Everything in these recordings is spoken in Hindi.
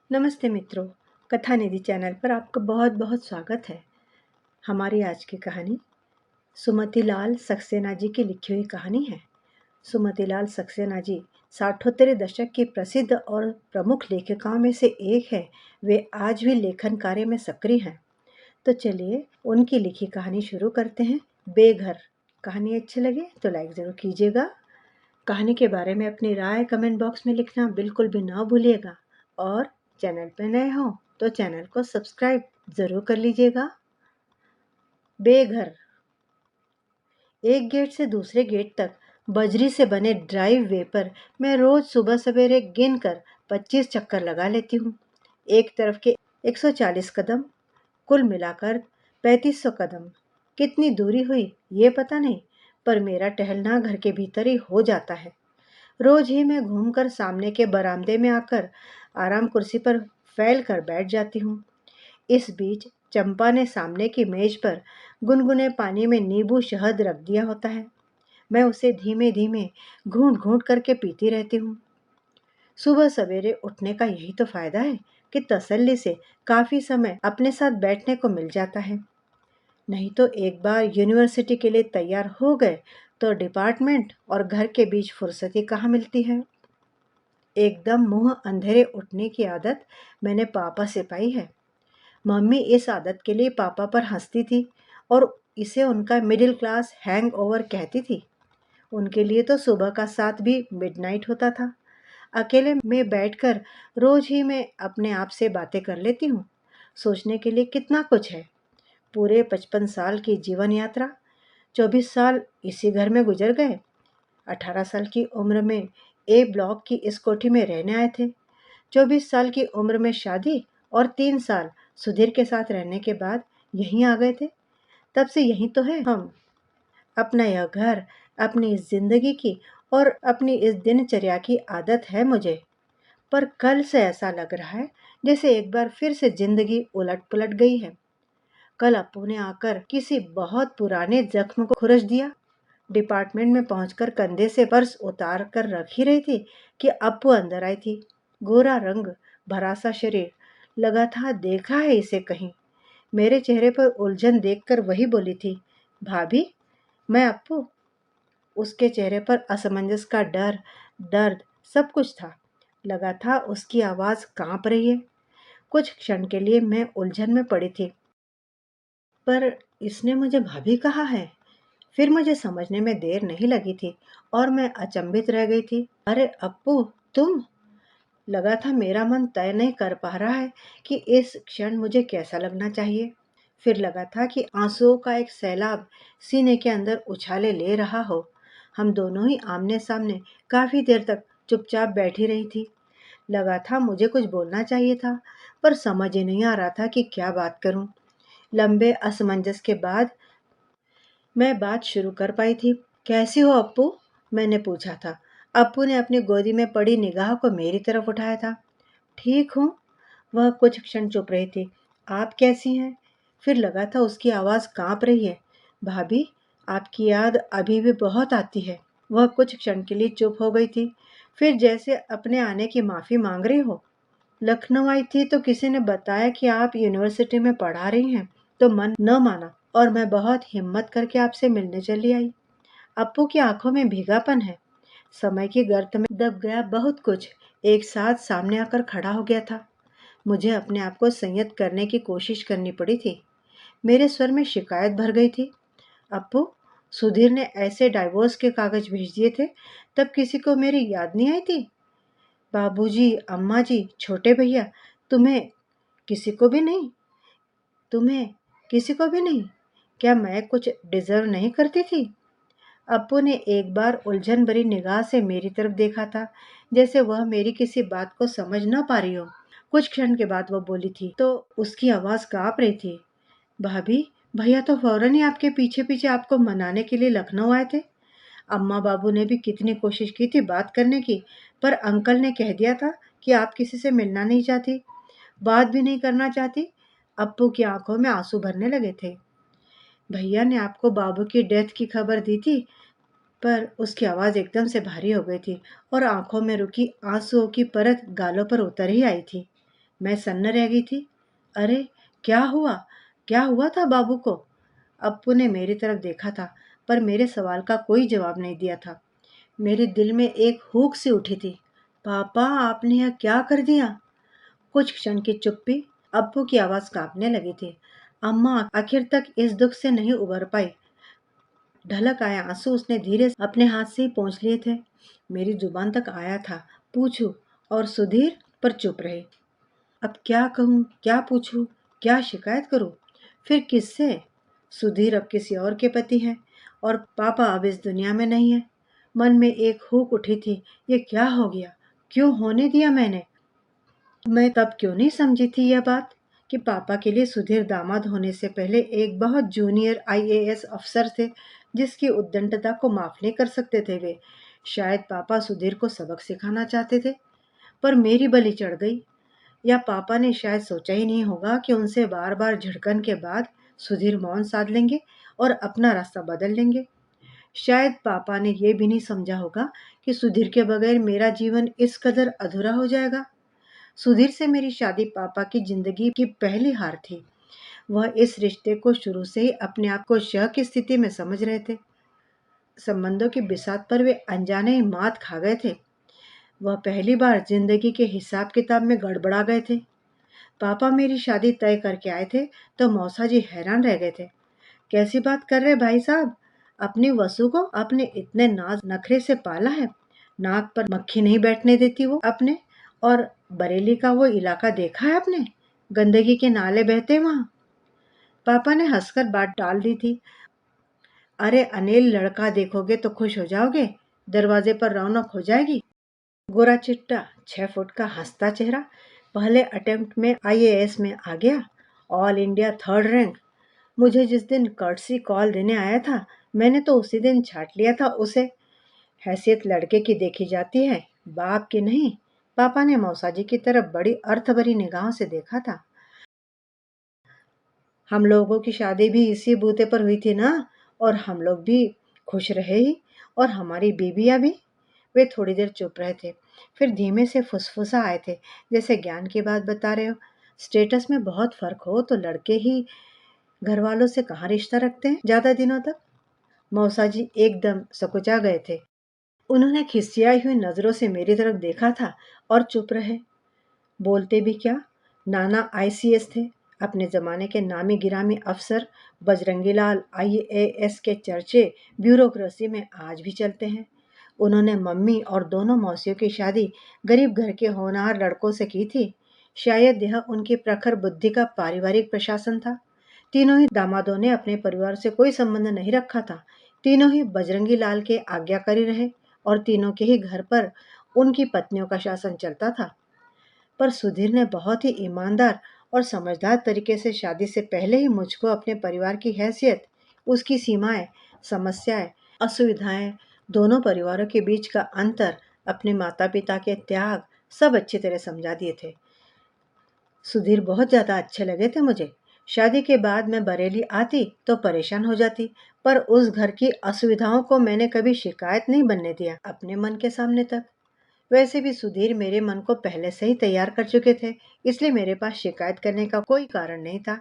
नमस्ते मित्रों, कथा निधि चैनल पर आपका बहुत बहुत स्वागत है। हमारी आज की कहानी सुमति लाल सक्सेना जी की लिखी हुई कहानी है। सुमति लाल सक्सेना जी 60वें दशक की प्रसिद्ध और प्रमुख लेखिकाओं में से एक है। वे आज भी लेखन कार्य में सक्रिय हैं। तो चलिए उनकी लिखी कहानी शुरू करते हैं। बेघर। कहानी अच्छी लगे तो लाइक ज़रूर कीजिएगा। कहानी के बारे में अपनी राय कमेंट बॉक्स में लिखना बिल्कुल भी ना भूलिएगा और चैनल पर नए हो तो चैनल को सब्सक्राइब जरूर कर लीजिएगा। बेघर। एक गेट से दूसरे गेट तक बजरी से बने ड्राइव वे पर मैं रोज सुबह सवेरे गिनकर 25 चक्कर लगा लेती हूँ। एक तरफ के 140 कदम, कुल मिलाकर 3500 कदम। कितनी दूरी हुई ये पता नहीं, पर मेरा टहलना घर के भीतर ही हो जाता है। रोज ही मैं घूमकर सामने के बरामदे में आकर आराम कुर्सी पर फैल कर बैठ जाती हूँ। इस बीच चंपा ने सामने की मेज पर गुनगुने पानी में नींबू शहद रख दिया होता है। मैं उसे धीमे धीमे घूंट घूंट करके पीती रहती हूँ। सुबह सवेरे उठने का यही तो फायदा है कि तसल्ली से काफी समय अपने साथ बैठने को मिल जाता है। नहीं तो एक बार यूनिवर्सिटी के लिए तैयार हो गए तो डिपार्टमेंट और घर के बीच फुर्सती कहाँ मिलती है। एकदम मुंह अंधेरे उठने की आदत मैंने पापा से पाई है। मम्मी इस आदत के लिए पापा पर हंसती थी और इसे उनका मिडिल क्लास हैंगओवर कहती थी। उनके लिए तो सुबह का 7 भी मिडनाइट होता था। अकेले में बैठकर रोज ही मैं अपने आप से बातें कर लेती हूँ। सोचने के लिए कितना कुछ है। पूरे 55 साल की जीवन यात्रा, 24 साल इसी घर में गुजर गए। 18 साल की उम्र में ए ब्लॉक की इस कोठी में रहने आए थे। 24 साल की उम्र में शादी और 3 साल सुधीर के साथ रहने के बाद यहीं आ गए थे। तब से यहीं तो है हम। अपना यह घर, अपनी इस जिंदगी की और अपनी इस दिनचर्या की आदत है मुझे। पर कल से ऐसा लग रहा है जैसे एक बार फिर से जिंदगी उलट पुलट गई है। कल अप्पू ने आकर किसी बहुत पुराने जख्म को खुरच दिया। डिपार्टमेंट में पहुंचकर कंधे से पर्स उतार कर रख ही रही थी कि अप्पू अंदर आई थी। गोरा रंग, भरा सा शरीर, लगा था देखा है इसे कहीं। मेरे चेहरे पर उलझन देखकर वही बोली थी, भाभी मैं अप्पू। उसके चेहरे पर असमंजस का डर, दर्द सब कुछ था। लगा था उसकी आवाज कांप रही है। कुछ क्षण के लिए मैं उलझन में पड़ी थी। पर इसने मुझे भाभी कहा है। फिर मुझे समझने में देर नहीं लगी थी और मैं अचंभित रह गई थी। अरे अप्पू, तुम। लगा था मेरा मन तय नहीं कर पा रहा है कि इस क्षण मुझे कैसा लगना चाहिए। फिर लगा था कि आंसुओं का एक सैलाब सीने के अंदर उछाले ले रहा हो। हम दोनों ही आमने सामने काफी देर तक चुपचाप बैठी रही थी। लगा था मुझे कुछ बोलना चाहिए था, पर समझ ही नहीं आ रहा था कि क्या बात करूं। लंबे असमंजस के बाद मैं बात शुरू कर पाई थी। कैसी हो अप्पू? मैंने पूछा था। अप्पू ने अपनी गोदी में पड़ी निगाह को मेरी तरफ उठाया था। ठीक हूँ। वह कुछ क्षण चुप रही थी। आप कैसी हैं? फिर लगा था उसकी आवाज़ कांप रही है। भाभी, आपकी याद अभी भी बहुत आती है। वह कुछ क्षण के लिए चुप हो गई थी, फिर जैसे अपने आने की माफ़ी मांग रही हो। लखनऊ आई थी तो किसी ने बताया कि आप यूनिवर्सिटी में पढ़ा रही हैं, तो मन न माना और मैं बहुत हिम्मत करके आपसे मिलने चली आई। अप्पू की आंखों में भीगापन है। समय की गर्त में दब गया बहुत कुछ एक साथ सामने आकर खड़ा हो गया था। मुझे अपने आप को संयत करने की कोशिश करनी पड़ी थी। मेरे स्वर में शिकायत भर गई थी। अप्पू, सुधीर ने ऐसे डाइवोर्स के कागज भेज दिए थे, तब किसी को मेरी याद नहीं आई थी? बाबूजी, अम्मा जी, छोटे भैया, तुम्हें किसी को भी नहीं? तुम्हें किसी को भी नहीं? क्या मैं कुछ डिजर्व नहीं करती थी? अप्पू ने एक बार उलझन भरी निगाह से मेरी तरफ देखा था, जैसे वह मेरी किसी बात को समझ न पा रही हो। कुछ क्षण के बाद वह बोली थी तो उसकी आवाज कांप रही थी, भाभी, भैया तो फौरन ही आपके पीछे पीछे आपको मनाने के लिए लखनऊ आए थे। अम्मा बाबू ने भी कितनी कोशिश की थी बात करने की, पर अंकल ने कह दिया था कि आप किसी से मिलना नहीं चाहती, बात भी नहीं करना चाहती। अप्पू की आंखों में आंसू भरने लगे थे। भैया ने आपको बाबू की डेथ की खबर दी थी। पर उसकी आवाज़ एकदम से भारी हो गई थी और आंखों में रुकी आंसुओं की परत गालों पर उतर ही आई थी। मैं सन्न रह गई थी। अरे क्या हुआ? क्या हुआ था बाबू को? अप्पू ने मेरी तरफ देखा था, पर मेरे सवाल का कोई जवाब नहीं दिया था। मेरे दिल में एक हुक सी उठी थी। पापा, आपने यह क्या कर दिया? कुछ क्षण की चुप्पी। अप्पू की आवाज कांपने लगी थी। अम्मा आखिर तक इस दुख से नहीं उबर पाई। ढलक आया आंसू उसने धीरे से अपने हाथ से ही पोंछ लिए थे। मेरी जुबान तक आया था पूछूं, और सुधीर पर चुप रहे। अब क्या कहूँ, क्या पूछूं, क्या शिकायत करूं? फिर किससे? सुधीर अब किसी और के पति हैं और पापा अब इस दुनिया में नहीं है। मन में एक हुक उठी थी, ये क्या हो गया? क्यों होने दिया मैंने? मैं तब क्यों नहीं समझी थी यह बात कि पापा के लिए सुधीर दामाद होने से पहले एक बहुत जूनियर आईएएस अफसर थे, जिसकी उद्दंडता को माफ नहीं कर सकते थे वे। शायद पापा सुधीर को सबक सिखाना चाहते थे, पर मेरी बलि चढ़ गई। या पापा ने शायद सोचा ही नहीं होगा कि उनसे बार बार झिड़कन के बाद सुधीर मौन साध लेंगे और अपना रास्ता बदल लेंगे। शायद पापा ने यह भी नहीं समझा होगा कि सुधीर के बगैर मेरा जीवन इस कदर अधूरा हो जाएगा। सुधीर से मेरी शादी पापा की जिंदगी की पहली हार थी। वह इस रिश्ते को शुरू से ही अपने आप को शक की स्थिति में समझ रहे थे। संबंधों की बिसात पर वे अनजाने ही मात खा गए थे। वह पहली बार जिंदगी के हिसाब किताब में गड़बड़ा गए थे। पापा मेरी शादी तय करके आए थे तो मौसा जी हैरान रह गए थे। कैसी बात कर रहे भाई साहब? अपनी वसु को आपने इतने नाज नखरे से पाला है, नाक पर मक्खी नहीं बैठने देती वो अपने। और बरेली का वो इलाका देखा है आपने? गंदगी के नाले बहते वहां। पापा ने हंसकर बात टाल दी थी। अरे अनिल, लड़का देखोगे तो खुश हो जाओगे, दरवाजे पर रौनक हो जाएगी। गोरा चिट्टा, 6 फुट का, हंसता चेहरा, पहले अटेम्प्ट में आईएएस में आ गया, ऑल इंडिया 3rd रैंक। मुझे जिस दिन कर्टसी कॉल देने आया था, मैंने तो उसी दिन छाट लिया था उसे। हैसियत लड़के की देखी जाती है, बाप की नहीं। पापा ने मौसाजी की तरफ बड़ी अर्थ भरी निगाहों से देखा था। हम लोगों की शादी भी इसी बूते पर हुई थी ना, और हम लोग भी खुश रहे ही, और हमारी बीबियां भी। वे थोड़ी देर चुप रहे थे, फिर धीमे से फुसफुसा आए थे, जैसे ज्ञान की बात बता रहे हो। स्टेटस में बहुत फर्क हो तो लड़के ही घर वालों से कहाँ रिश्ता रखते हैं ज्यादा दिनों तक। मौसा जी एकदम सकुचा गए थे। उन्होंने खिसियाई हुई नजरों से मेरी तरफ देखा था और चुप रहे। बोलते भी क्या। नाना आईसीएस थे, अपने जमाने के नामी गिरामी अफसर। बजरंगी लाल आईएएस के चर्चे ब्यूरोक्रेसी में आज भी चलते हैं। उन्होंने मम्मी और दोनों मौसियों की शादी गरीब घर के होनहार लड़कों से की थी। शायद यह उनकी प्रखर बुद्धि का पारिवारिक प्रशासन था। तीनों ही दामादों ने अपने परिवार से कोई संबंध नहीं रखा था। तीनों ही बजरंगी लाल के आज्ञाकारी रहे, और तीनों के ही घर पर उनकी पत्नियों का शासन चलता था। पर सुधीर ने बहुत ही ईमानदार और समझदार तरीके से शादी से पहले ही मुझको अपने परिवार की हैसियत, उसकी सीमाएं, समस्याएं, असुविधाएं, दोनों परिवारों के बीच का अंतर, अपने माता पिता के त्याग, सब अच्छी तरह समझा दिए थे। सुधीर बहुत ज्यादा अच्छे लगे थे मुझे। शादी के बाद मैं बरेली आती तो परेशान हो जाती, पर उस घर की असुविधाओं को मैंने कभी शिकायत नहीं बनने दिया अपने मन के सामने तक। वैसे भी सुधीर मेरे मन को पहले से ही तैयार कर चुके थे, इसलिए मेरे पास शिकायत करने का कोई कारण नहीं था।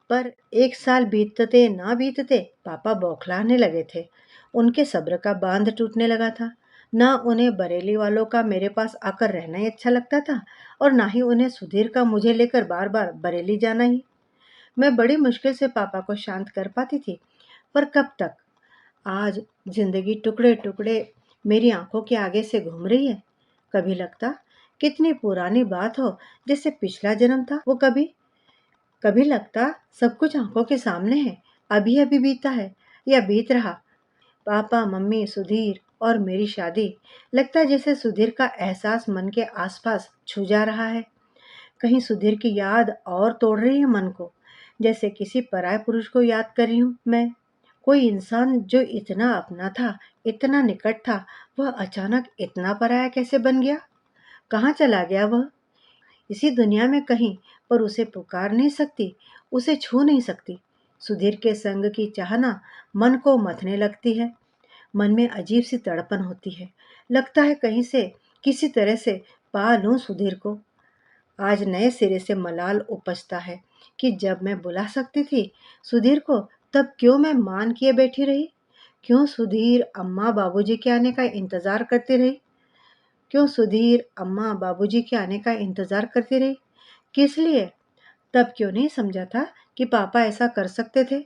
पर 1 साल बीतते ना बीतते पापा बौखलाने लगे थे। उनके सब्र का बांध टूटने लगा था। ना उन्हें बरेली वालों का मेरे पास आकर रहना ही अच्छा लगता था, और ना ही उन्हें सुधीर का मुझे लेकर बार बार बरेली जाना ही। मैं बड़ी मुश्किल से पापा को शांत कर पाती थी, पर कब तक। आज जिंदगी टुकड़े टुकड़े मेरी आंखों के आगे से घूम रही है। कभी लगता कितनी पुरानी बात हो, जैसे पिछला जन्म था वो। कभी कभी लगता सब कुछ आंखों के सामने है, अभी अभी बीता है या बीत रहा। पापा, मम्मी, सुधीर और मेरी शादी। लगता है जैसे सुधीर का एहसास मन के आसपास छू जा रहा है। कहीं सुधीर की याद और तोड़ रही है मन को, जैसे किसी पराये पुरुष को याद कर रही हूँ मैं। कोई इंसान जो इतना अपना था, इतना निकट था, वह अचानक इतना पराया कैसे बन गया? कहाँ चला गया वह? इसी दुनिया में कहीं, पर उसे पुकार नहीं सकती, उसे छू नहीं सकती। सुधीर के संग की चाहना मन को मथने लगती है। मन में अजीब सी तड़पन होती है। लगता है कहीं से, किसी तरह से पा लूं सुधीर को। आज नए सिरे से मलाल उपजता है कि जब मैं बुला सकती थी सुधीर को, तब क्यों मैं मान किए बैठी रही? क्यों सुधीर अम्मा बाबूजी के आने का इंतजार करती रही? क्यों सुधीर अम्मा बाबूजी के आने का इंतजार करती रही? किस लिए? तब क्यों नहीं समझा था कि पापा ऐसा कर सकते थे?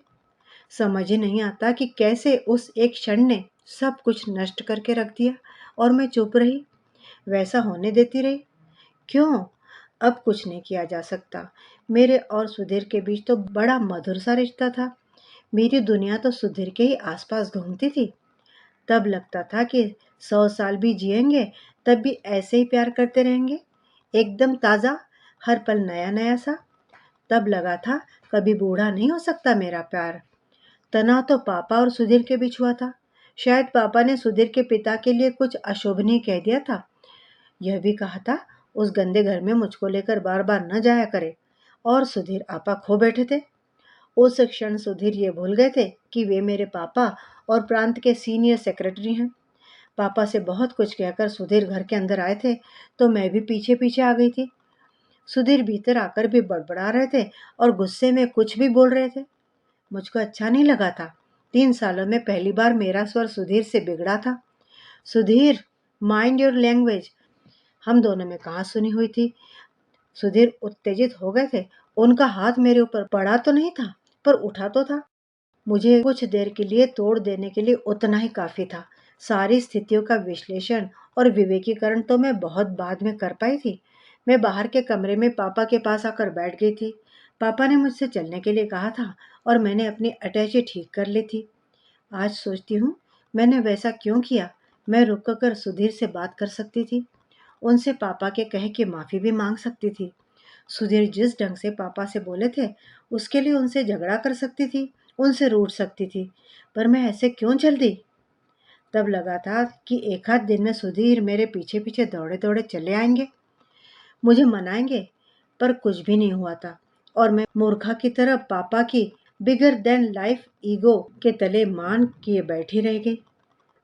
समझ ही नहीं आता कि कैसे उस एक क्षण ने सब कुछ नष्ट करके रख दिया और मैं चुप रही, वैसा होने देती रही। क्यों? अब कुछ नहीं किया जा सकता। मेरे और सुधीर के बीच तो बड़ा मधुर सा रिश्ता था। मेरी दुनिया तो सुधीर के ही आसपास घूमती थी। तब लगता था कि 100 साल भी जिएंगे तब भी ऐसे ही प्यार करते रहेंगे, एकदम ताज़ा, हर पल नया नया सा। तब लगा था कभी बूढ़ा नहीं हो सकता मेरा प्यार। तनाव तो पापा और सुधीर के बीच हुआ था। शायद पापा ने सुधीर के पिता के लिए कुछ अशोभनीय कह दिया था। यह भी कहा था उस गंदे घर में मुझको लेकर बार बार न जाया करे। और सुधीर आपा खो बैठे थे। उस क्षण सुधीर ये भूल गए थे कि वे मेरे पापा और प्रांत के सीनियर सेक्रेटरी हैं। पापा से बहुत कुछ कहकर सुधीर घर के अंदर आए थे तो मैं भी पीछे पीछे आ गई थी। सुधीर भीतर आकर भी बड़बड़ा रहे थे और गुस्से में कुछ भी बोल रहे थे। मुझको अच्छा नहीं लगा था। 3 सालों में पहली बार मेरा स्वर सुधीर से बिगड़ा था। Sudhir, mind your language. हम दोनों में कहाँ सुनी हुई थी। सुधीर उत्तेजित हो गए थे। उनका हाथ मेरे ऊपर पड़ा तो नहीं था, पर उठा तो था। मुझे कुछ देर के लिए तोड़ देने के लिए उतना ही काफी था। सारी स्थितियों का विश्लेषण और विवेकीकरण तो मैं बहुत बाद में कर पाई थी। मैं बाहर के कमरे में पापा के पास आकर बैठ गई थी। पापा ने मुझसे चलने के लिए कहा था और मैंने अपनी अटैची ठीक कर ली थी। आज सोचती हूँ मैंने वैसा क्यों किया। मैं रुक कर सुधीर से बात कर सकती थी। उनसे पापा के कहे कि माफी भी मांग सकती थी। सुधीर जिस ढंग से पापा से बोले थे उसके लिए उनसे झगड़ा कर सकती थी, उनसे रूठ सकती थी। पर मैं ऐसे क्यों चल दी? तब लगा था कि एक आध दिन में सुधीर मेरे पीछे पीछे दौड़े दौड़े चले आएंगे, मुझे मनाएंगे। पर कुछ भी नहीं हुआ था और मैं मूर्खा की तरह पापा की बिगर देन लाइफ ईगो के तले मान किए बैठी रह गई।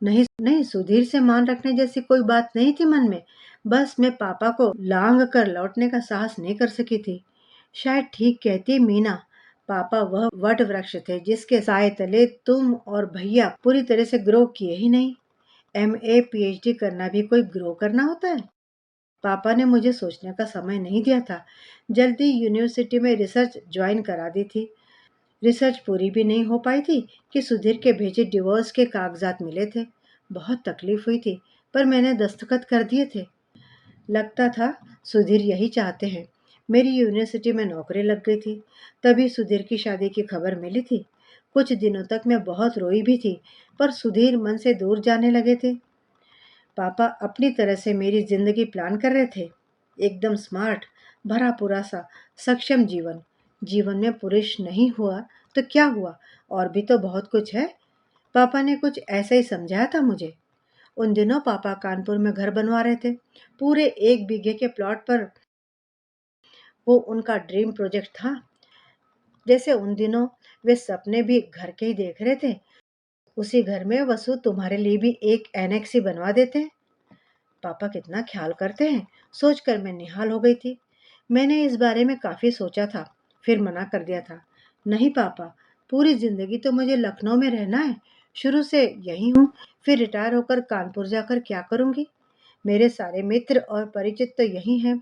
नहीं नहीं, सुधीर से मान रखने जैसी कोई बात नहीं थी मन में। बस मैं पापा को लांग कर लौटने का साहस नहीं कर सकी थी। शायद ठीक कहती मीना। पापा वह वट वृक्ष थे जिसके साए तले तुम और भैया पूरी तरह से ग्रो किए ही नहीं। MA PhD करना भी कोई ग्रो करना होता है? पापा ने मुझे सोचने का समय नहीं दिया था। जल्दी यूनिवर्सिटी में रिसर्च ज्वाइन करा दी थी। रिसर्च पूरी भी नहीं हो पाई थी कि सुधीर के भेजे डिवोर्स के कागजात मिले थे। बहुत तकलीफ हुई थी, पर मैंने दस्तखत कर दिए थे। लगता था सुधीर यही चाहते हैं। मेरी यूनिवर्सिटी में नौकरी लग गई थी। तभी सुधीर की शादी की खबर मिली थी। कुछ दिनों तक मैं बहुत रोई भी थी, पर सुधीर मन से दूर जाने लगे थे। पापा अपनी तरह से मेरी जिंदगी प्लान कर रहे थे। एकदम स्मार्ट, भरा पूरा सा सक्षम जीवन। जीवन में पुरुष नहीं हुआ तो क्या हुआ, और भी तो बहुत कुछ है। पापा ने कुछ ऐसा ही समझाया था मुझे। उन दिनों पापा कानपुर में घर बनवा रहे थे, पूरे 1 बीघे के प्लॉट पर। वो उनका ड्रीम प्रोजेक्ट था। जैसे उन दिनों वे सपने भी घर के ही देख रहे थे। उसी घर में वसु तुम्हारे लिए भी एक एनेक्स ही बनवा देते हैं। पापा कितना ख्याल करते हैं, सोचकर मैं निहाल हो गई थी। मैंने इस बारे में काफी सोचा था, फिर मना कर दिया था। नहीं पापा, पूरी जिंदगी तो मुझे लखनऊ में रहना है। शुरू से यही हूँ, फिर रिटायर होकर कानपुर जाकर क्या करूंगी? मेरे सारे मित्र और परिचित तो यही हैं।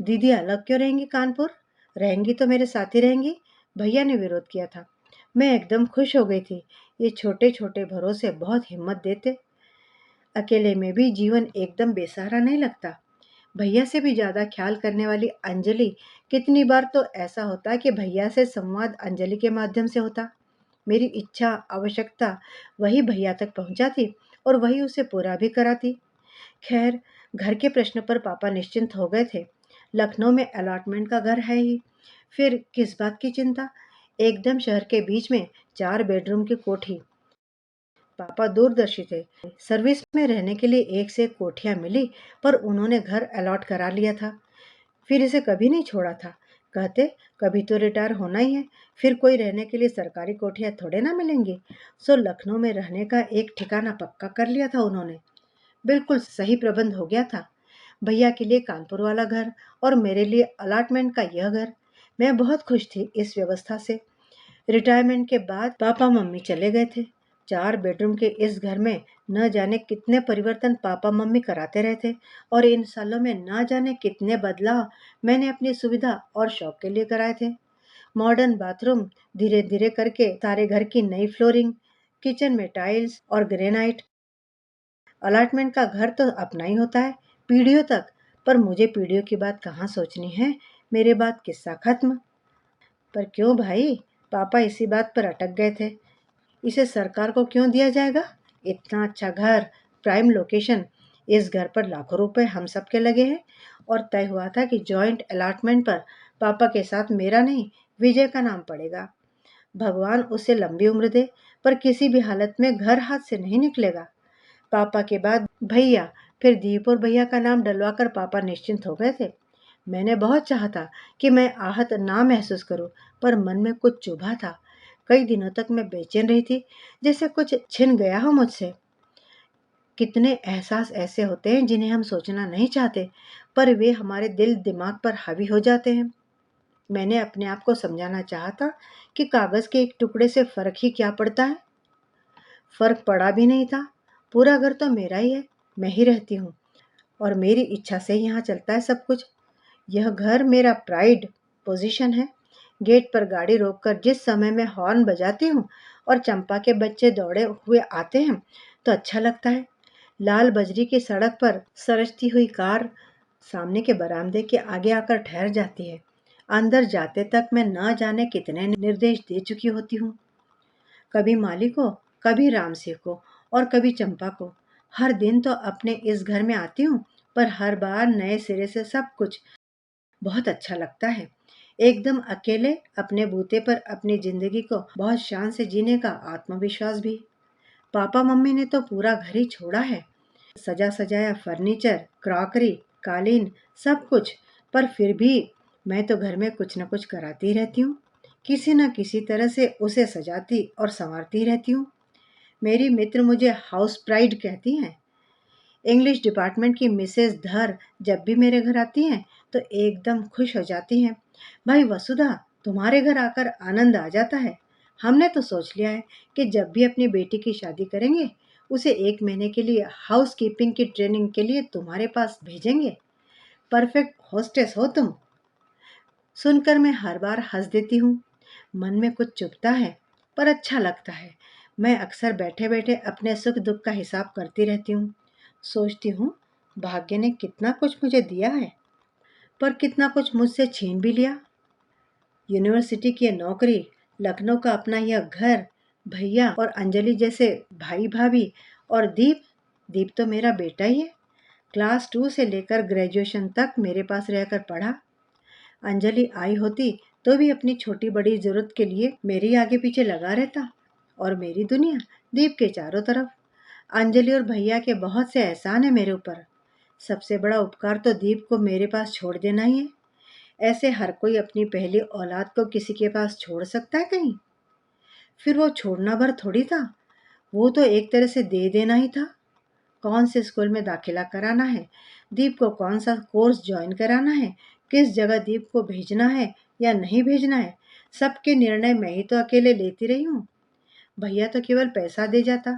दीदी अलग क्यों रहेंगी कानपुर? रहेंगी तो मेरे साथ ही रहेंगी। भैया ने विरोध किया था। मैं एकदम खुश हो गई थी। ये छोटे छोटे भरोसे बहुत हिम्मत देते। अकेले में भी जीवन एकदम बेसहारा नहीं लगता। भैया से भी ज्यादा ख्याल करने वाली अंजलि। कितनी बार तो ऐसा होता कि भैया से संवाद अंजलि के माध्यम से होता। मेरी इच्छा आवश्यकता वही भैया तक पहुंचाती और वही उसे पूरा भी कराती। खैर, घर के प्रश्न पर पापा निश्चिंत हो गए थे। लखनऊ में अलॉटमेंट का घर है ही, फिर किस बात की चिंता। एकदम शहर के बीच में 4 बेडरूम की कोठी। पापा दूरदर्शी थे। सर्विस में रहने के लिए एक से एक कोठियां मिली, पर उन्होंने घर अलॉट करा लिया था। फिर इसे कभी नहीं छोड़ा था। कहते कभी तो रिटायर होना ही है, फिर कोई रहने के लिए सरकारी कोठियां थोड़े ना मिलेंगी। सो लखनऊ में रहने का एक ठिकाना पक्का कर लिया था उन्होंने। बिल्कुल सही प्रबंध हो गया था। भैया के लिए कानपुर वाला घर और मेरे लिए अलाटमेंट का यह घर। मैं बहुत खुश थी इस व्यवस्था से। रिटायरमेंट के बाद पापा मम्मी चले गए थे। 4 बेडरूम के इस घर में न जाने कितने परिवर्तन पापा मम्मी कराते रहे थे और इन सालों में न जाने कितने बदलाव मैंने अपनी सुविधा और शौक के लिए कराए थे। मॉडर्न बाथरूम, धीरे धीरे करके सारे घर की नई फ्लोरिंग, किचन में टाइल्स और ग्रेनाइट। अलाटमेंट का घर तो अपना ही होता है, पीढ़ियों तक। पर मुझे पीढ़ियों की बात कहाँ सोचनी है, मेरे बाद किस्सा खत्म। पर क्यों भाई, पापा इसी बात पर अटक गए थे। इसे सरकार को क्यों दिया जाएगा? इतना अच्छा घर, प्राइम लोकेशन, इस घर पर लाखों रुपए हम सबके लगे हैं और तय हुआ था कि जॉइंट अलॉटमेंट पर पापा के साथ मेरा नहीं, विजय का नाम पड़ेगा। भगवान उसे लंबी उम्र दे, पर किसी भी हालत में घर हाथ से नहीं निकलेगा। पापा के बाद भैया, फिर दीप और भैया का नाम डलवाकर पापा निश्चिंत हो गए थे। मैंने बहुत चाहा था कि मैं आहत ना महसूस करूं, पर मन में कुछ चुभा था। कई दिनों तक मैं बेचैन रही थी, जैसे कुछ छिन गया हो मुझसे। कितने एहसास ऐसे होते हैं जिन्हें हम सोचना नहीं चाहते, पर वे हमारे दिल दिमाग पर हावी हो जाते हैं। मैंने अपने आप को समझाना चाहा था कि कागज के एक टुकड़े से फर्क ही क्या पड़ता है। फर्क पड़ा भी नहीं था। पूरा घर तो मेरा ही है, मैं ही रहती हूँ और मेरी इच्छा से ही यहाँ चलता है सब कुछ। यह घर मेरा प्राइड पोजीशन है। गेट पर गाड़ी रोककर जिस समय मैं हॉर्न बजाती हूँ और चंपा के बच्चे दौड़े हुए आते हैं तो अच्छा लगता है। लाल बजरी की सड़क पर सरकती हुई कार सामने के बरामदे के आगे आकर ठहर जाती है। अंदर जाते तक मैं न जाने कितने निर्देश दे चुकी होती हूँ। कभी माली को, कभी राम सिंह को और कभी चंपा को। हर दिन तो अपने इस घर में आती हूँ, पर हर बार नए सिरे से सब कुछ बहुत अच्छा लगता है। एकदम अकेले अपने बूते पर अपनी जिंदगी को बहुत शान से जीने का आत्मविश्वास भी। पापा मम्मी ने तो पूरा घर ही छोड़ा है, सजा सजाया फर्नीचर, क्रॉकरी, कालीन, सब कुछ। पर फिर भी मैं तो घर में कुछ न कुछ कराती रहती हूँ। किसी न किसी तरह से उसे सजाती और संवारती रहती हूँ। मेरी मित्र मुझे हाउस प्राइड कहती हैं। इंग्लिश डिपार्टमेंट की मिसेस धर जब भी मेरे घर आती हैं तो एकदम खुश हो जाती हैं। भाई वसुधा, तुम्हारे घर आकर आनंद आ जाता है। हमने तो सोच लिया है कि जब भी अपनी बेटी की शादी करेंगे उसे 1 महीने के लिए हाउस कीपिंग की ट्रेनिंग के लिए तुम्हारे पास भेजेंगे। परफेक्ट होस्टेस हो तुम। सुनकर मैं हर बार हंस देती हूँ। मन में कुछ चुभता है, पर अच्छा लगता है। मैं अक्सर बैठे बैठे अपने सुख दुख का हिसाब करती रहती हूँ। सोचती हूँ, भाग्य ने कितना कुछ मुझे दिया है, पर कितना कुछ मुझसे छीन भी लिया। यूनिवर्सिटी की नौकरी, लखनऊ का अपना यह घर, भैया और अंजलि जैसे भाई भाभी और दीप। दीप तो मेरा बेटा ही है। क्लास 2 से लेकर ग्रेजुएशन तक मेरे पास रहकर पढ़ा। अंजलि आई होती तो भी अपनी छोटी बड़ी जरूरत के लिए मेरे आगे पीछे लगा रहता। और मेरी दुनिया दीप के चारों तरफ। अंजलि और भैया के बहुत से एहसान है मेरे ऊपर। सबसे बड़ा उपकार तो दीप को मेरे पास छोड़ देना ही है। ऐसे हर कोई अपनी पहली औलाद को किसी के पास छोड़ सकता है कहीं? फिर वो छोड़ना भर थोड़ी था, वो तो एक तरह से दे देना ही था। कौन से स्कूल में दाखिला कराना है, दीप को कौन सा कोर्स ज्वाइन कराना है, किस जगह दीप को भेजना है या नहीं भेजना है, सबके निर्णय मैं ही तो अकेले लेती रही हूँ। भैया तो केवल पैसा दे जाता।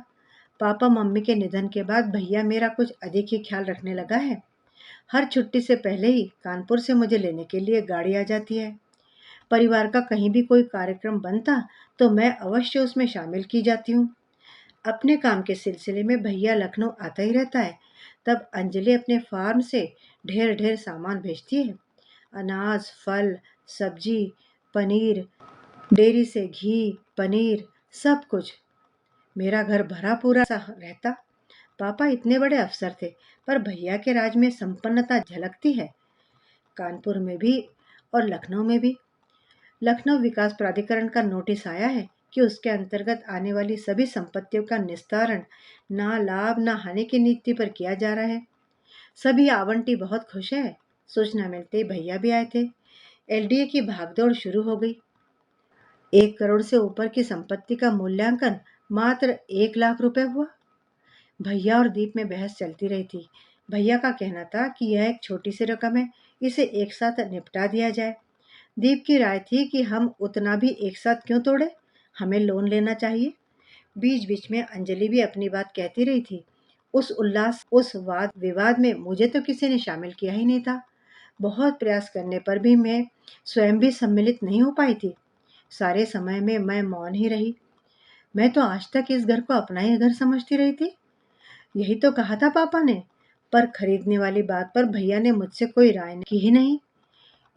पापा मम्मी के निधन के बाद भैया मेरा कुछ अधिक ही ख्याल रखने लगा है। हर छुट्टी से पहले ही कानपुर से मुझे लेने के लिए गाड़ी आ जाती है। परिवार का कहीं भी कोई कार्यक्रम बनता तो मैं अवश्य उसमें शामिल की जाती हूँ। अपने काम के सिलसिले में भैया लखनऊ आता ही रहता है। तब अंजलि अपने फार्म से ढेर ढेर सामान भेजती है। अनाज, फल, सब्जी, पनीर, डेयरी से घी, पनीर, सब कुछ। मेरा घर भरा पूरा सा रहता। पापा इतने बड़े अफसर थे, पर भैया के राज में संपन्नता झलकती है। कानपुर में भी और लखनऊ में भी। लखनऊ विकास प्राधिकरण का नोटिस आया है कि उसके अंतर्गत आने वाली सभी संपत्तियों का निस्तारण ना लाभ ना हानि की नीति पर किया जा रहा है। सभी आवंटी बहुत खुश है। सूचना मिलते ही भैया भी आए थे। एलडीए की भागदौड़ शुरू हो गई। 1 करोड़ से ऊपर की संपत्ति का मूल्यांकन मात्र 1 लाख रुपए हुआ। भैया और दीप में बहस चलती रही थी। भैया का कहना था कि यह एक छोटी सी रकम है, इसे एक साथ निपटा दिया जाए। दीप की राय थी कि हम उतना भी एक साथ क्यों तोड़े, हमें लोन लेना चाहिए। बीच बीच में अंजलि भी अपनी बात कहती रही थी। उस वाद विवाद में मुझे तो किसी ने शामिल किया ही नहीं था। बहुत प्रयास करने पर भी मैं स्वयं भी सम्मिलित नहीं हो पाई थी। सारे समय में मैं मौन ही रही। मैं तो आज तक इस घर को अपना ही घर समझती रही थी। यही तो कहा था पापा ने, पर खरीदने वाली बात पर भैया ने मुझसे कोई राय की ही नहीं।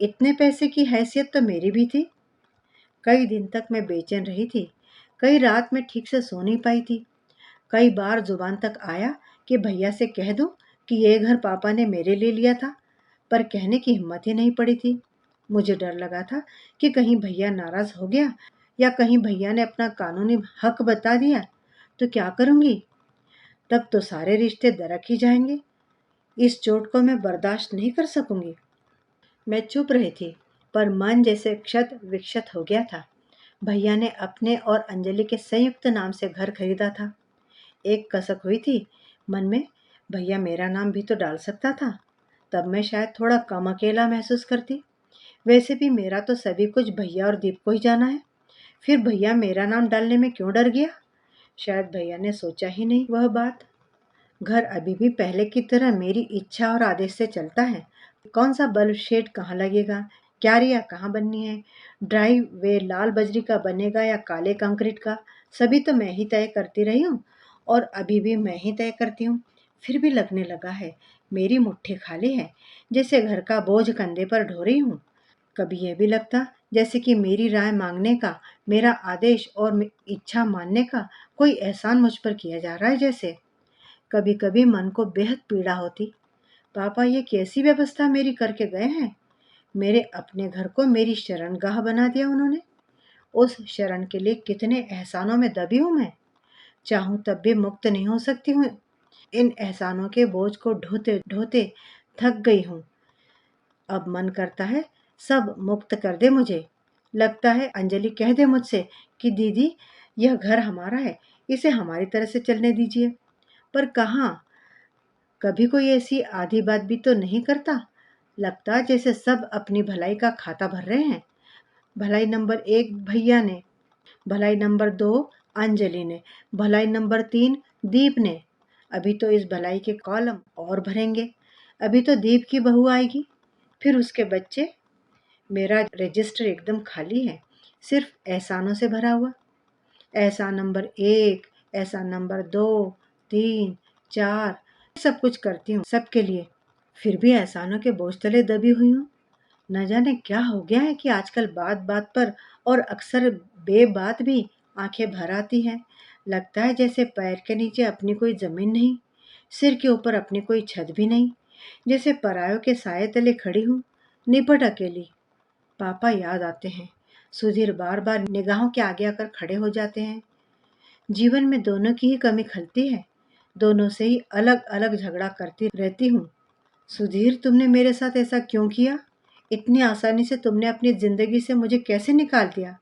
इतने पैसे की हैसियत तो मेरी भी थी। कई दिन तक मैं बेचैन रही थी। कई रात में ठीक से सो नहीं पाई थी। कई बार जुबान तक आया कि भैया से कह दूं कि ये घर पापा ने मेरे लिए लिया था, पर कहने की हिम्मत ही नहीं पड़ी थी। मुझे डर लगा था कि कहीं भैया नाराज हो गया या कहीं भैया ने अपना कानूनी हक बता दिया तो क्या करूंगी। तब तो सारे रिश्ते दरक ही जाएंगे। इस चोट को मैं बर्दाश्त नहीं कर सकूंगी। मैं चुप रही थी, पर मन जैसे क्षत विक्षत हो गया था। भैया ने अपने और अंजलि के संयुक्त नाम से घर खरीदा था। एक कसक हुई थी मन में, भैया मेरा नाम भी तो डाल सकता था, तब मैं शायद थोड़ा कम अकेला महसूस करती। वैसे भी मेरा तो सभी कुछ भैया और दीप को ही जाना है। फिर भैया मेरा नाम डालने में क्यों डर गया। शायद भैया ने सोचा ही नहीं वह बात। घर अभी भी पहले की तरह मेरी इच्छा और आदेश से चलता है। कौन सा बल्ब शेड कहाँ लगेगा, क्यारियाँ कहाँ बननी है, ड्राइव वे लाल बजरी का बनेगा या काले कंक्रीट का, सभी तो मैं ही तय करती रही हूँ और अभी भी मैं ही तय करती हूँ। फिर भी लगने लगा है मेरी मुट्ठी खाली है, जैसे घर का बोझ कंधे पर ढो रही हूँ। कभी यह भी लगता जैसे कि मेरी राय मांगने का, मेरा आदेश और इच्छा मानने का कोई एहसान मुझ पर किया जा रहा है जैसे। कभी कभी मन को बेहद पीड़ा होती। पापा ये कैसी व्यवस्था मेरी करके गए हैं। मेरे अपने घर को मेरी शरणगाह बना दिया उन्होंने। उस शरण के लिए कितने एहसानों में दबी हूं मैं। चाहूं तब भी मुक्त नहीं हो सकती हूँ। इन एहसानों के बोझ को ढोते ढोते थक गई हूँ। अब मन करता है सब मुक्त कर दे मुझे। लगता है अंजलि कह दे मुझसे कि दीदी यह घर हमारा है, इसे हमारी तरह से चलने दीजिए। पर कहाँ, कभी कोई ऐसी आधी बात भी तो नहीं करता। लगता जैसे सब अपनी भलाई का खाता भर रहे हैं। भलाई नंबर 1 भैया ने, भलाई नंबर 2 अंजलि ने, भलाई नंबर 3 दीप ने। अभी तो इस भलाई के कॉलम और भरेंगे। अभी तो दीप की बहू आएगी, फिर उसके बच्चे। मेरा रजिस्टर एकदम खाली है, सिर्फ एहसानों से भरा हुआ। एहसान नंबर 1, एहसान नंबर 2, 3, 4, सब कुछ करती हूँ सबके लिए। फिर भी एहसानों के बोझ तले दबी हुई हूँ। न जाने क्या हो गया है कि आजकल बात बात पर और अक्सर बेबात भी आंखें भर आती हैं। लगता है जैसे पैर के नीचे अपनी कोई जमीन नहीं, सिर के ऊपर अपनी कोई छत भी नहीं। जैसे परायों के साए तले खड़ी हूँ, निपट अकेली। पापा याद आते हैं। सुधीर बार बार निगाहों के आगे आकर खड़े हो जाते हैं। जीवन में दोनों की ही कमी खलती है। दोनों से ही अलग अलग झगड़ा करती रहती हूँ। सुधीर तुमने मेरे साथ ऐसा क्यों किया। इतनी आसानी से तुमने अपनी जिंदगी से मुझे कैसे निकाल दिया।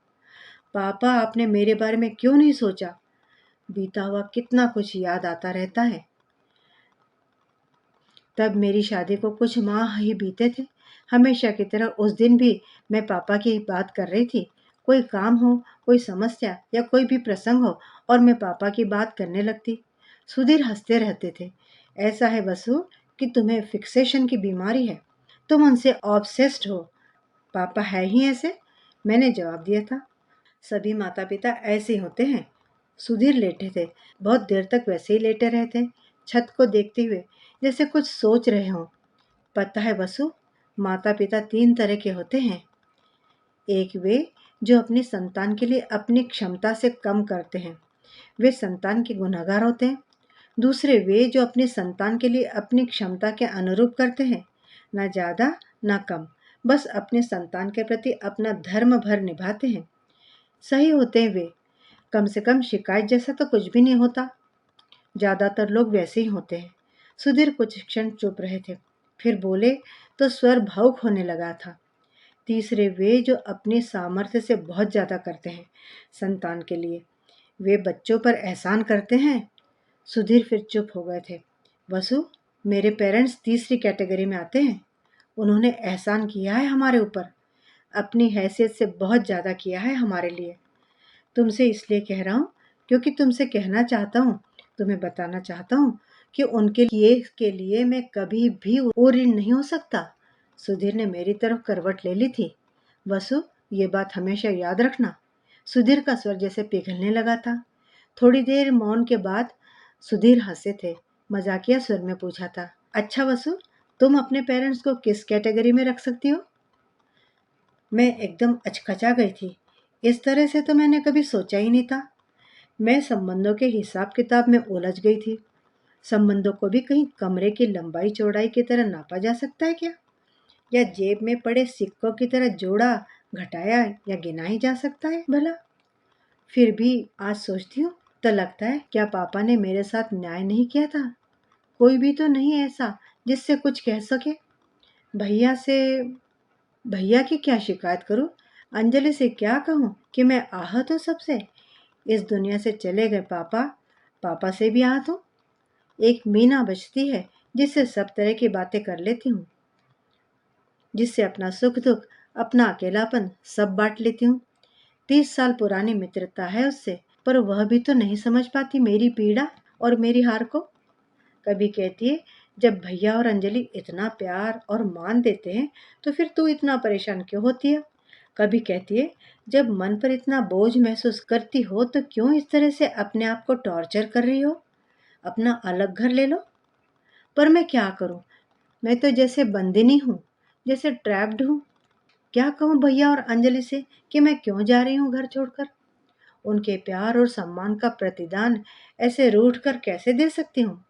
पापा आपने मेरे बारे में क्यों नहीं सोचा। बीता हुआ कितना कुछ याद आता रहता है। तब मेरी शादी को कुछ माह ही बीते थे। हमेशा की तरह उस दिन भी मैं पापा की बात कर रही थी। कोई काम हो, कोई समस्या या कोई भी प्रसंग हो और मैं पापा की बात करने लगती। सुधीर हंसते रहते थे। ऐसा है वसु कि तुम्हें फिक्सेशन की बीमारी है, तुम उनसे ऑब्सेस्ड हो। पापा है ही ऐसे, मैंने जवाब दिया था। सभी माता पिता ऐसे ही होते हैं। सुधीर लेटे थे, बहुत देर तक वैसे ही लेटे रहे थे, छत को देखते हुए, जैसे कुछ सोच रहे हों। पता है वसु, माता पिता 3 तरह के होते हैं। एक वे जो अपनी संतान के लिए अपनी क्षमता से कम करते हैं, वे संतान के गुनहगार होते हैं। दूसरे वे जो अपनी संतान के लिए अपनी क्षमता के अनुरूप करते हैं, ना ज़्यादा ना कम, बस अपने संतान के प्रति अपना धर्म भर निभाते हैं। सही होते हैं वे, कम से कम शिकायत जैसा तो कुछ भी नहीं होता। ज़्यादातर लोग वैसे ही होते हैं। सुधीर कुछ क्षण चुप रहे थे, फिर बोले तो स्वर भावुक होने लगा था। तीसरे वे जो अपनी सामर्थ्य से बहुत ज़्यादा करते हैं संतान के लिए, वे बच्चों पर एहसान करते हैं। सुधीर फिर चुप हो गए थे। वसु, मेरे पेरेंट्स तीसरी कैटेगरी में आते हैं। उन्होंने एहसान किया है हमारे ऊपर, अपनी हैसियत से बहुत ज़्यादा किया है हमारे लिए। तुमसे इसलिए कह रहा हूँ क्योंकि तुमसे कहना चाहता हूँ, तुम्हें बताना चाहता हूँ कि उनके लिए मैं कभी भी वो ऋण नहीं हो सकता। सुधीर ने मेरी तरफ करवट ले ली थी। वसु, ये बात हमेशा याद रखना। सुधीर का स्वर जैसे पिघलने लगा था। थोड़ी देर मौन के बाद सुधीर हंसे थे। मजाकिया स्वर में पूछा था, अच्छा वसु, तुम अपने पेरेंट्स को किस कैटेगरी में रख सकती हो? मैं एकदम अचकचा गई थी। इस तरह से तो मैंने कभी सोचा ही नहीं था। मैं संबंधों के हिसाब किताब में उलझ गई थी। संबंधों को भी कहीं कमरे की लंबाई चौड़ाई की तरह नापा जा सकता है क्या? या जेब में पड़े सिक्कों की तरह जोड़ा, घटाया या गिना ही जा सकता है भला? फिर भी आज सोचती हूँ तो लगता है क्या पापा ने मेरे साथ न्याय नहीं किया था? कोई भी तो नहीं ऐसा जिससे कुछ कह सके। भैया से भैया की क्या शिकायत करूं? अंजलि से क्या कहूं कि मैं आहत हूं सबसे? इस दुनिया से चले गए पापा, पापा से भी आहत हूं। एक मीना बचती है जिससे सब तरह की बातें कर लेती हूँ, जिससे अपना सुख दुख, अपना अकेलापन सब बांट लेती हूँ। 30 साल पुरानी मित्रता है उससे, पर वह भी तो नहीं समझ पाती मेरी पीड़ा और मेरी हार को। कभी कहती है, जब भैया और अंजलि इतना प्यार और मान देते हैं तो फिर तू इतना परेशान क्यों होती है? कभी कहती है, जब मन पर इतना बोझ महसूस करती हो तो क्यों इस तरह से अपने आप को टॉर्चर कर रही हो? अपना अलग घर ले लो। पर मैं क्या करूं? मैं तो जैसे बंदिनी हूं, जैसे ट्रैप्ड हूं। क्या कहूं भैया और अंजलि से कि मैं क्यों जा रही हूं घर छोड़कर? उनके प्यार और सम्मान का प्रतिदान ऐसे रूठ कर कैसे दे सकती हूँ?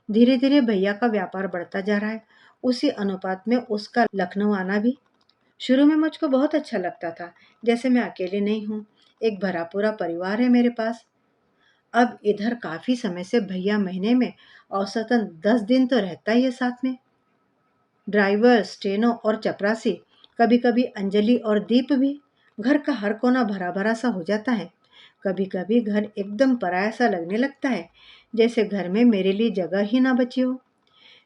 धीरे धीरे भैया का व्यापार बढ़ता जा रहा है, उसी अनुपात में उसका लखनऊ आना भी। शुरू में मुझको बहुत अच्छा लगता था, जैसे मैं अकेले नहीं हूँ, एक भरा पूरा परिवार है मेरे पास। अब इधर काफी समय से भैया महीने में औसतन 10 दिन तो रहता ही है साथ में। ड्राइवर, स्टेनो और चपरासी, कभी कभी अंजलि और दीप भी। घर का हर कोना भरा भरा सा हो जाता है। कभी कभी घर एकदम पराया सा लगने लगता है, जैसे घर में मेरे लिए जगह ही ना बची हो।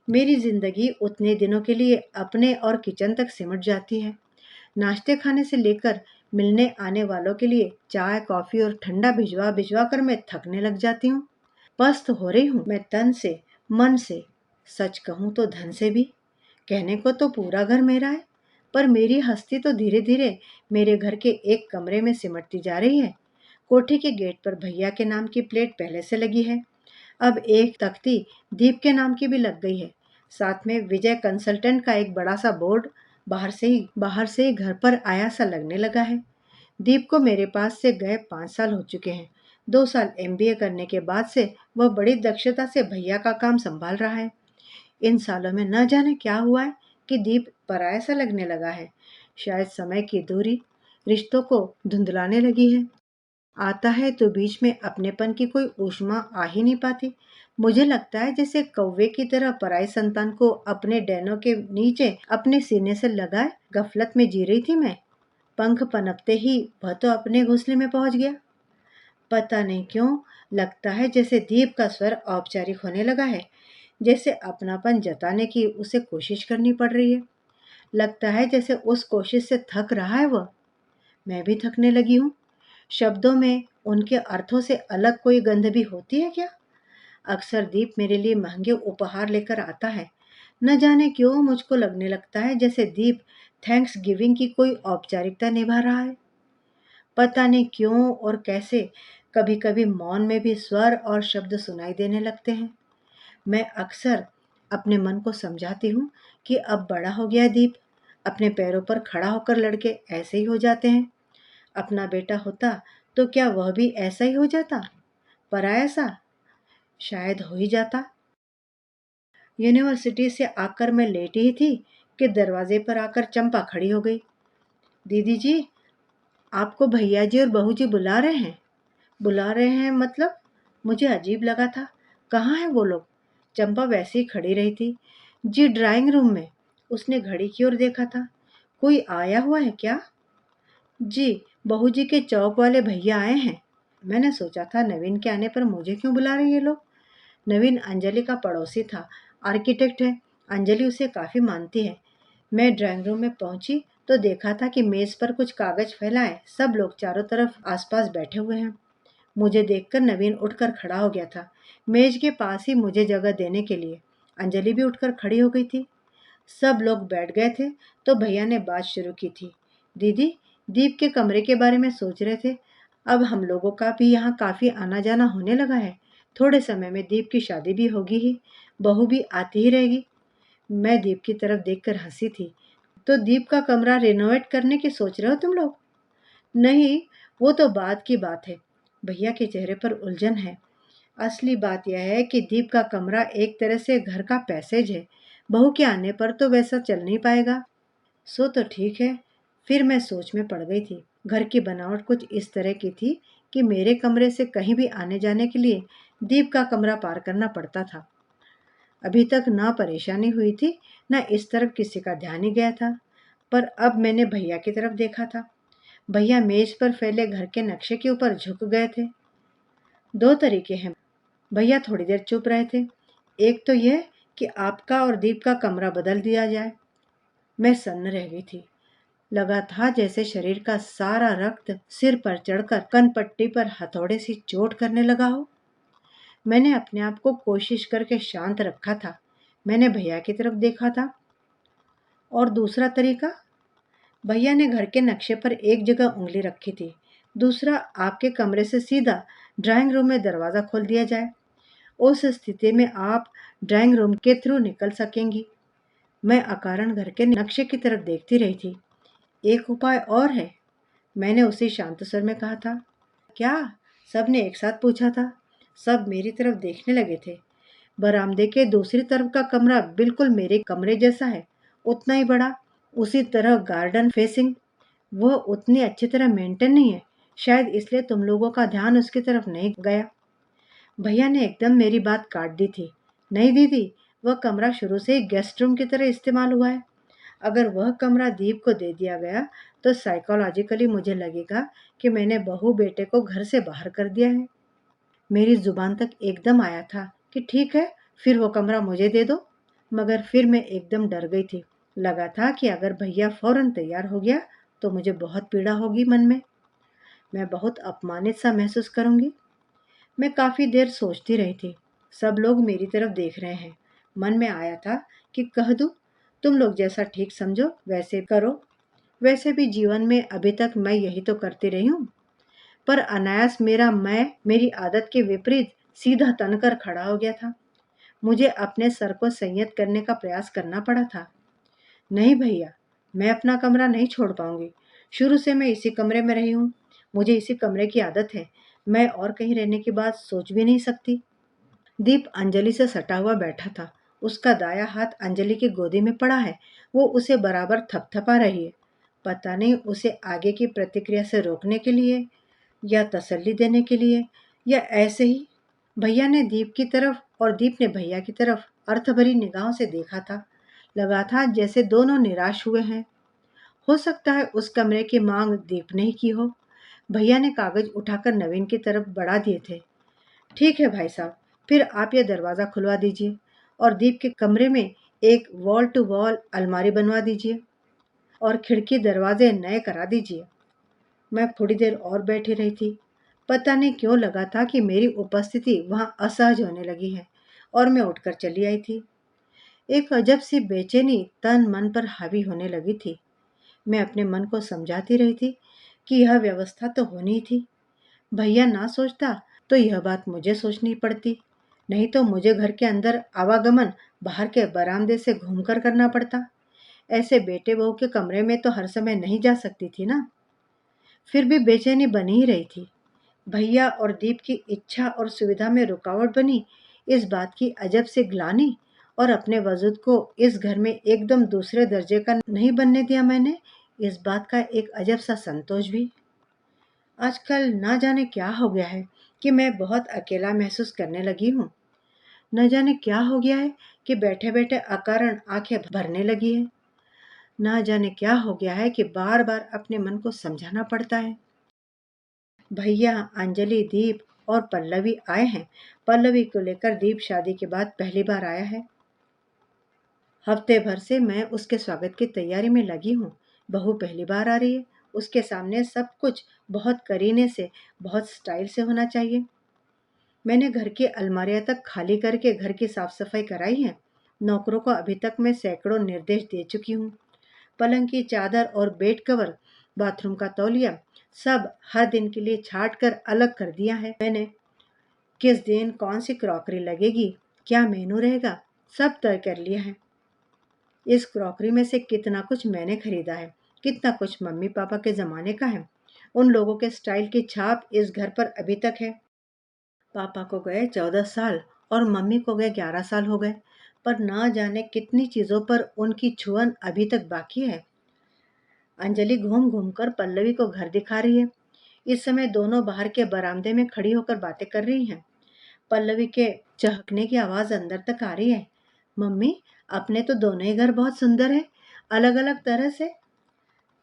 मेरी जिंदगी उतने दिनों के लिए अपने और किचन तक सिमट जाती है। नाश्ते खाने से लेकर मिलने आने वालों के लिए चाय, कॉफी और ठंडा भिजवा भिजवा कर मैं थकने लग जाती हूँ। पस्त हो रही हूँ मैं तन से, मन से, सच कहूँ तो धन से भी। कहने को तो पूरा घर मेरा है, पर मेरी हस्ती तो धीरे धीरे मेरे घर के एक कमरे में सिमटती जा रही है। कोठी के गेट पर भैया के नाम की प्लेट पहले से लगी है। अब एक तख्ती दीप के नाम की भी लग गई है। साथ में विजय कंसल्टेंट का एक बड़ा सा बोर्ड बाहर से ही घर पर आया सा लगने लगा है। दीप को मेरे पास से गए 5 साल हो चुके हैं। 2 साल MBA करने के बाद से वह बड़ी दक्षता से भैया का काम संभाल रहा है। इन सालों में न जाने क्या हुआ है कि दीप पराया सा लगने लगा है। शायद समय की दूरी रिश्तों को धुंधलाने लगी है। आता है तो बीच में अपनेपन की कोई ऊष्मा आ ही नहीं पाती। मुझे लगता है जैसे कौवे की तरह पराई संतान को अपने डैनों के नीचे अपने सीने से लगाए गफलत में जी रही थी मैं। पंख पनपते ही वह तो अपने घोंसले में पहुंच गया। पता नहीं क्यों लगता है जैसे दीप का स्वर औपचारिक होने लगा है, जैसे अपनापन जताने की उसे कोशिश करनी पड़ रही है। लगता है जैसे उस कोशिश से थक रहा है वह। मैं भी थकने लगी हूँ। शब्दों में उनके अर्थों से अलग कोई गंध भी होती है क्या? अक्सर दीप मेरे लिए महंगे उपहार लेकर आता है। न जाने क्यों मुझको लगने लगता है जैसे दीप थैंक्स गिविंग की कोई औपचारिकता निभा रहा है। पता नहीं क्यों और कैसे कभी कभी मौन में भी स्वर और शब्द सुनाई देने लगते हैं। मैं अक्सर अपने मन को समझाती हूँ कि अब बड़ा हो गया दीप, अपने पैरों पर खड़ा होकर लड़के ऐसे ही हो जाते हैं। अपना बेटा होता तो क्या वह भी ऐसा ही हो जाता? पराया सा शायद हो ही जाता। यूनिवर्सिटी से आकर मैं लेटी ही थी कि दरवाजे पर आकर चंपा खड़ी हो गई। दीदी जी, आपको भैया जी और बहू जी बुला रहे हैं। बुला रहे हैं मतलब? मुझे अजीब लगा था। कहाँ है वो लोग? चंपा वैसे ही खड़ी रही थी। जी, ड्राइंग रूम में। उसने घड़ी की ओर देखा था। कोई आया हुआ है क्या? जी, बहू जी के चौक वाले भैया आए हैं। मैंने सोचा था नवीन के आने पर मुझे क्यों बुला रहे ये लोग। नवीन अंजलि का पड़ोसी था आर्किटेक्ट है। अंजलि उसे काफ़ी मानती है। मैं ड्राइंग रूम में पहुंची तो देखा था कि मेज़ पर कुछ कागज़ फैला है। सब लोग चारों तरफ आसपास बैठे हुए हैं। मुझे देखकर नवीन उठकर खड़ा हो गया था, मेज़ के पास ही मुझे जगह देने के लिए। अंजलि भी उठकर खड़ी हो गई थी। सब लोग बैठ गए थे तो भैया ने बात शुरू की थी। दीदी, दीप के कमरे के बारे में सोच रहे थे। अब हम लोगों का भी यहाँ काफ़ी आना जाना होने लगा है। थोड़े समय में दीप की शादी भी होगी ही, बहू भी आती ही रहेगी। मैं दीप की तरफ देखकर हंसी थी। तो दीप का कमरा रिनोवेट करने की सोच रहे हो तुम लोग? नहीं, वो तो बाद की बात है। भैया के चेहरे पर उलझन है। असली बात यह है कि दीप का कमरा एक तरह से घर का पैसेज है। बहू के आने पर तो वैसा चल नहीं पाएगा। सो तो ठीक है। फिर मैं सोच में पड़ गई थी। घर की बनावट कुछ इस तरह की थी कि मेरे कमरे से कहीं भी आने जाने के लिए दीप का कमरा पार करना पड़ता था। अभी तक ना परेशानी हुई थी, ना इस तरफ किसी का ध्यान ही गया था। पर अब मैंने भैया की तरफ देखा था। भैया मेज पर फैले घर के नक्शे के ऊपर झुक गए थे। दो तरीके हैं। भैया थोड़ी देर चुप रहे थे। एक तो यह कि आपका और दीप का कमरा बदल दिया जाए। मैं सन्न रह गई थी। लगा था जैसे शरीर का सारा रक्त सिर पर चढ़कर कनपट्टी पर हथौड़े से चोट करने लगा हो। मैंने अपने आप को कोशिश करके शांत रखा था। मैंने भैया की तरफ देखा था। और दूसरा तरीका, भैया ने घर के नक्शे पर एक जगह उंगली रखी थी। दूसरा, आपके कमरे से सीधा ड्राइंग रूम में दरवाज़ा खोल दिया जाए। उस स्थिति में आप ड्राइंग रूम के थ्रू निकल सकेंगी। मैं अकारण घर के नक्शे की तरफ देखती रही थी। एक उपाय और है, मैंने उसी शांत स्वर में कहा था। क्या? सबने एक साथ पूछा था। सब मेरी तरफ देखने लगे थे। बरामदे के दूसरी तरफ का कमरा बिल्कुल मेरे कमरे जैसा है, उतना ही बड़ा। उसी तरह गार्डन फेसिंग। वह उतनी अच्छी तरह मेंटेन नहीं है, शायद इसलिए तुम लोगों का ध्यान उसकी तरफ नहीं गया। भैया ने एकदम मेरी बात काट दी थी। नहीं दीदी, वह कमरा शुरू से ही गेस्ट रूम की तरह इस्तेमाल हुआ है। अगर वह कमरा दीप को दे दिया गया तो साइकोलॉजिकली मुझे लगेगा कि मैंने बहू बेटे को घर से बाहर कर दिया है। मेरी जुबान तक एकदम आया था कि ठीक है, फिर वो कमरा मुझे दे दो। मगर फिर मैं एकदम डर गई थी। लगा था कि अगर भैया फौरन तैयार हो गया तो मुझे बहुत पीड़ा होगी मन में। मैं बहुत अपमानित सा महसूस करूंगी। मैं काफ़ी देर सोचती रही थी। सब लोग मेरी तरफ देख रहे हैं। मन में आया था कि कह दूं, तुम लोग जैसा ठीक समझो वैसे करो। वैसे भी जीवन में अभी तक मैं यही तो करती रही हूँ। पर अनायास मेरा मैं मेरी आदत के विपरीत सीधा तनकर खड़ा हो गया था। मुझे अपने सर को संयत करने का प्रयास करना पड़ा था। नहीं भैया, मैं अपना कमरा नहीं छोड़ पाऊंगी। शुरू से मैं इसी कमरे में रही हूँ। मुझे इसी कमरे की आदत है। मैं और कहीं रहने की बात सोच भी नहीं सकती। दीप अंजलि से सटा हुआ बैठा था। उसका दाया हाथ अंजलि की गोदी में पड़ा है। वो उसे बराबर थपथपा रही है। पता नहीं उसे आगे की प्रतिक्रिया से रोकने के लिए, या तसल्ली देने के लिए, या ऐसे ही। भैया ने दीप की तरफ और दीप ने भैया की तरफ अर्थभरी निगाहों से देखा था। लगा था जैसे दोनों निराश हुए हैं। हो सकता है उस कमरे की मांग दीप ने ही की हो। भैया ने कागज उठाकर नवीन की तरफ बढ़ा दिए थे। ठीक है भाई साहब, फिर आप ये दरवाज़ा खुलवा दीजिए और दीप के कमरे में एक वॉल टू वॉल अलमारी बनवा दीजिए और खिड़की दरवाजे नए करा दीजिए। मैं थोड़ी देर और बैठी रही थी। पता नहीं क्यों लगा था कि मेरी उपस्थिति वहाँ असहज होने लगी है, और मैं उठकर चली आई थी। एक अजब सी बेचैनी तन मन पर हावी होने लगी थी। मैं अपने मन को समझाती रही थी कि यह व्यवस्था तो होनी थी। भैया ना सोचता तो यह बात मुझे सोचनी पड़ती। नहीं तो मुझे घर के अंदर आवागमन बाहर के बरामदे से घूमकर करना पड़ता। ऐसे बेटे बहू के कमरे में तो हर समय नहीं जा सकती थी ना। फिर भी बेचैनी बनी ही रही थी। भैया और दीप की इच्छा और सुविधा में रुकावट बनी, इस बात की अजब से ग्लानि, और अपने वजूद को इस घर में एकदम दूसरे दर्जे का नहीं बनने दिया मैंने, इस बात का एक अजब सा संतोष भी। आजकल ना जाने क्या हो गया है कि मैं बहुत अकेला महसूस करने लगी हूँ। न जाने क्या हो गया है कि बैठे बैठे अकारण आंखें भरने लगी है। ना जाने क्या हो गया है कि बार बार अपने मन को समझाना पड़ता है। भैया, अंजलि, दीप और पल्लवी आए हैं। पल्लवी को लेकर दीप शादी के बाद पहली बार आया है। हफ्ते भर से मैं उसके स्वागत की तैयारी में लगी हूँ। बहू पहली बार आ रही है, उसके सामने सब कुछ बहुत करीने से, बहुत स्टाइल से होना चाहिए। मैंने घर की अलमारियां तक खाली करके घर की साफ सफाई कराई है। नौकरों को अभी तक मैं सैकड़ों निर्देश दे चुकी हूँ। पलंग की चादर और बेड कवर, बाथरूम का तौलिया, सब हर दिन के लिए छाट कर अलग कर दिया है मैंने। किस दिन कौन सी क्रॉकरी लगेगी, क्या मेनू रहेगा, सब तय कर लिया है। इस क्रॉकरी में से कितना कुछ मैंने खरीदा है, कितना कुछ मम्मी पापा के ज़माने का है। उन लोगों के स्टाइल की छाप इस घर पर अभी तक है। पापा को गए 14 साल और मम्मी को गए 11 साल हो गए, पर ना जाने कितनी चीज़ों पर उनकी छुअन अभी तक बाकी है। अंजलि घूम घूम कर पल्लवी को घर दिखा रही है। इस समय दोनों बाहर के बरामदे में खड़ी होकर बातें कर रही हैं। पल्लवी के चहकने की आवाज़ अंदर तक आ रही है। मम्मी, अपने तो दोनों ही घर बहुत सुंदर है, अलग अलग तरह से।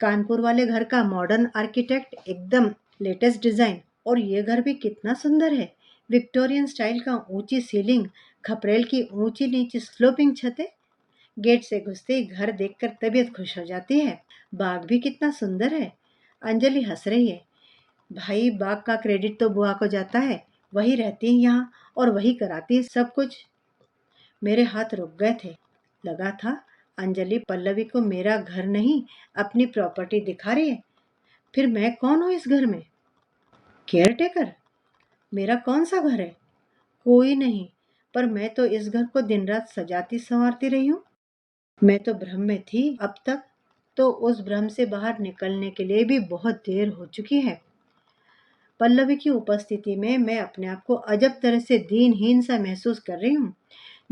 कानपुर वाले घर का मॉडर्न आर्किटेक्ट, एकदम लेटेस्ट डिजाइन, और ये घर भी कितना सुंदर है। विक्टोरियन स्टाइल का, ऊंची सीलिंग, खपरेल की ऊंची नीची स्लोपिंग छतें। गेट से घुसते ही घर देखकर तबीयत खुश हो जाती है। बाग भी कितना सुंदर है। अंजलि हंस रही है। भाई, बाग का क्रेडिट तो बुआ को जाता है, वही रहती है यहाँ और वही कराती है सब कुछ। मेरे हाथ रुक गए थे। लगा था अंजलि पल्लवी को मेरा घर नहीं, अपनी प्रॉपर्टी दिखा रही है। फिर मैं कौन हूँ इस घर में? Care taker? मेरा कौन सा घर है? कोई नहीं। पर मैं तो इस घर को दिन रात सजाती संवारती रही हूँ। मैं तो भ्रम में थी अब तक, तो उस भ्रम से बाहर निकलने के लिए भी बहुत देर हो चुकी है। पल्लवी की उपस्थिति में मैं अपने आप को अजब तरह से दीनहीन सा महसूस कर रही हूँ,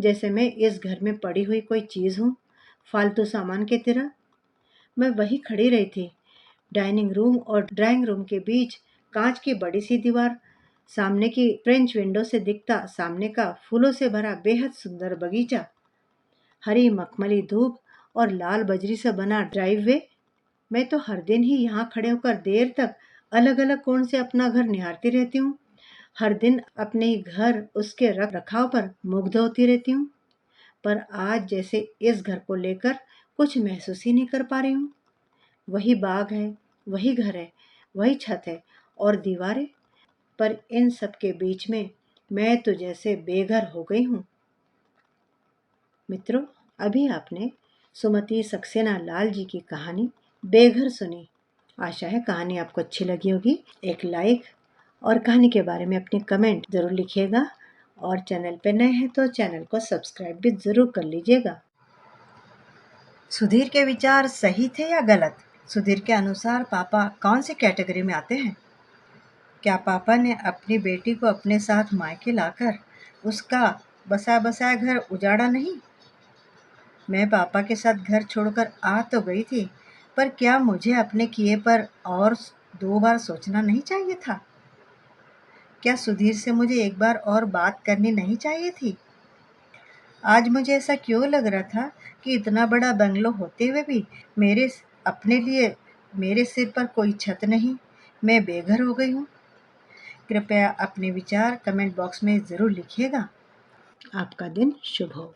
जैसे मैं इस घर में पड़ी हुई कोई चीज़ हूँ, फालतू सामान की तरह। मैं वही खड़ी रही थी, डाइनिंग रूम और ड्राइंग रूम के बीच, कांच की बड़ी सी दीवार, सामने की फ्रेंच विंडो से दिखता सामने का फूलों से भरा बेहद सुंदर बगीचा, हरी मखमली धूप और लाल बजरी से बना ड्राइववे। मैं तो हर दिन ही यहाँ खड़े होकर देर तक अलग अलग कोण से अपना घर निहारती रहती हूँ। हर दिन अपने ही घर, उसके रख रखाव पर मुग्ध होती रहती हूँ। पर आज जैसे इस घर को लेकर कुछ महसूस ही नहीं कर पा रही हूँ। वही बाग है, वही घर है, वही छत है और दीवारें, पर इन सब के बीच में मैं तो जैसे बेघर हो गई हूँ। मित्रों, अभी आपने सुमति सक्सेना लाल जी की कहानी बेघर सुनी। आशा है कहानी आपको अच्छी लगी होगी। एक लाइक और कहानी के बारे में अपने कमेंट ज़रूर लिखिएगा, और चैनल पे नए हैं तो चैनल को सब्सक्राइब भी ज़रूर कर लीजिएगा। सुधीर के विचार सही थे या गलत? सुधीर के अनुसार पापा कौन सी कैटेगरी में आते हैं? क्या पापा ने अपनी बेटी को अपने साथ मायके लाकर उसका बसा बसाया घर उजाड़ा नहीं? मैं पापा के साथ घर छोड़कर आ तो गई थी, पर क्या मुझे अपने किए पर और 2 बार सोचना नहीं चाहिए था? क्या सुधीर से मुझे एक बार और बात करनी नहीं चाहिए थी? आज मुझे ऐसा क्यों लग रहा था कि इतना बड़ा बंगलो होते हुए भी मेरे अपने लिए मेरे सिर पर कोई छत नहीं, मैं बेघर हो गई हूँ। कृपया अपने विचार कमेंट बॉक्स में ज़रूर लिखिएगा। आपका दिन शुभ हो।